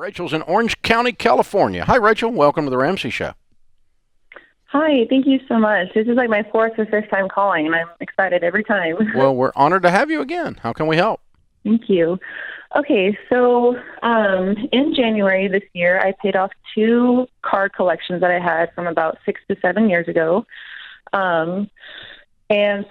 Rachel's in Orange County, California. Hi, Rachel. Welcome to the Ramsey Show. Hi, thank you so much. This is like my fourth or fifth time calling, and I'm excited every time. Well, we're honored to have you again. How can we help? Thank you. Okay, so in January this year, I paid off 2 card collections that I had from about 6 to 7 years ago. And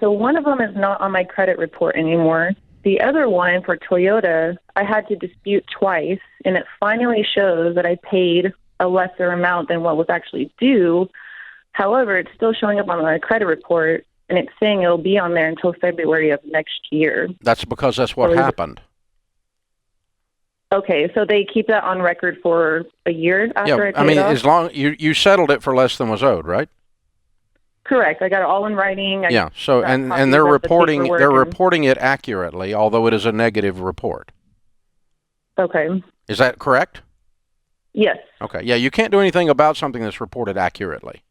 so one of them is not on my credit report anymore. The other one for Toyota, I had to dispute twice, and it finally shows that I paid a lesser amount than what was actually due. However, it's still showing up on my credit report, and it's saying it'll be on there until February of next year. That's because that's what happened. Okay, so they keep that on record for a year after I paid I mean, off? as long you settled it for less than was owed, right? Correct. I got it all in writing. So and they're reporting it accurately, although it is a negative report. Okay. Is that correct? Yes. Okay. Yeah, you can't do anything about something that's reported accurately.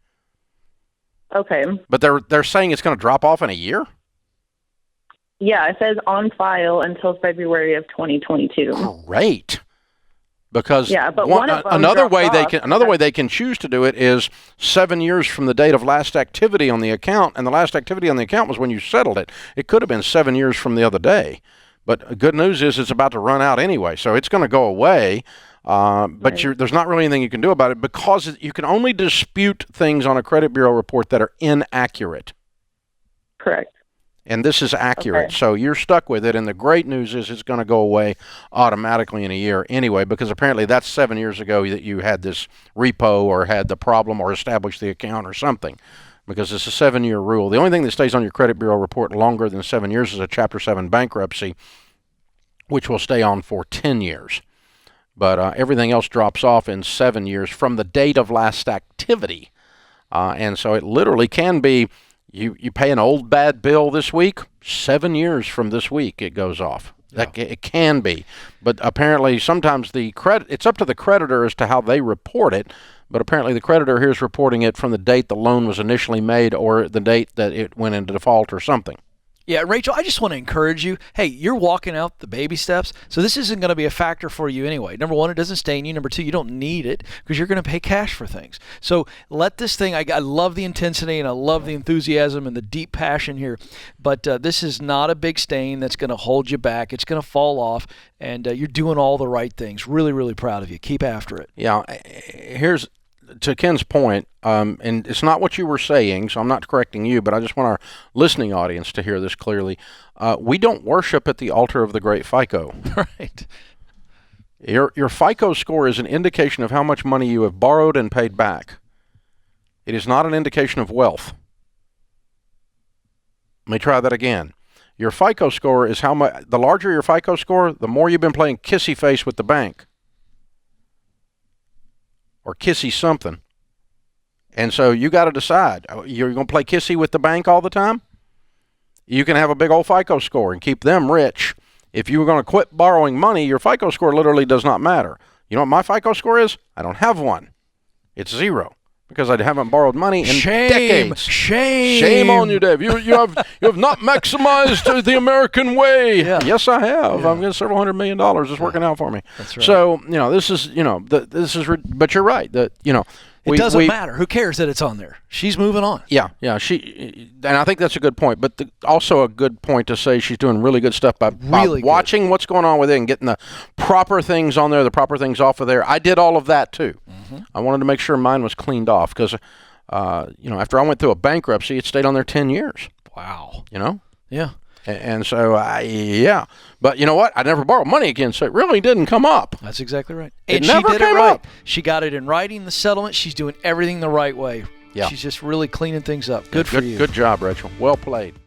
Okay. But they're saying it's going to drop off in a year? Yeah, it says on file until February of 2022. Great. Because but another way they can choose to do it is 7 years from the date of last activity on the account, and the last activity on the account was when you settled it. It could have been 7 years from the other day. But good news is it's about to run out anyway, so it's going to go away. But there's not really anything you can do about it because you can only dispute things on a credit bureau report that are inaccurate. Correct. And this is accurate, okay. So you're stuck with it. And the great news is it's going to go away automatically in a year anyway, because apparently that's 7 years ago that you had this repo or had the problem or established the account or something, because it's a 7-year rule. The only thing that stays on your credit bureau report longer than 7 years is a Chapter 7 bankruptcy, which will stay on for 10 years. But everything else drops off in 7 years from the date of last activity. And so it literally can be, you pay an old bad bill this week, 7 years from this week it goes off. Yeah. It can be. But apparently sometimes it's up to the creditor as to how they report it. But apparently the creditor here is reporting it from the date the loan was initially made or the date that it went into default or something. Yeah, Rachel, I just want to encourage you. Hey, you're walking out the baby steps, so this isn't going to be a factor for you anyway. Number one, it doesn't stain you. Number two, you don't need it because you're going to pay cash for things. So let this thing, I love the intensity and I love the enthusiasm and the deep passion here, but this is not a big stain that's going to hold you back. It's going to fall off, and you're doing all the right things. Really, really proud of you. Keep after it. Yeah, here's to Ken's point, and it's not what you were saying, so I'm not correcting you, but I just want our listening audience to hear this clearly. We don't worship at the altar of the great FICO. Right. Your FICO score is an indication of how much money you have borrowed and paid back. It is not an indication of wealth. Let me try that again. Your FICO score is how much. The larger your FICO score, the more you've been playing kissy face with the bank. Or kissy something. And so you got to decide. You're going to play kissy with the bank all the time? You can have a big old FICO score and keep them rich. If you were going to quit borrowing money, your FICO score literally does not matter. You know what my FICO score is? I don't have one. It's 0 because I haven't borrowed money in decades. Shame on you, Dave. You have not maximized the American way. Yeah. Yes, I have. Yeah. I'm getting several $100 million. It's working out for me. That's right. So this is but you're right that it doesn't matter. Who cares that it's on there? She's moving on. Yeah. And I think that's a good point. But also a good point to say she's doing really good stuff by watching what's going on with it and getting the proper things on there, the proper things off of there. I did all of that too. Mm-hmm. I wanted to make sure mine was cleaned off because, after I went through a bankruptcy, it stayed on there 10 years. Wow. Yeah. And so, but you know what? I never borrowed money again, so it really didn't come up. That's exactly right. And she did it right. Up. She got it in writing, the settlement. She's doing everything the right way. Yeah. She's just really cleaning things up. Good for you. Good job, Rachel. Well played.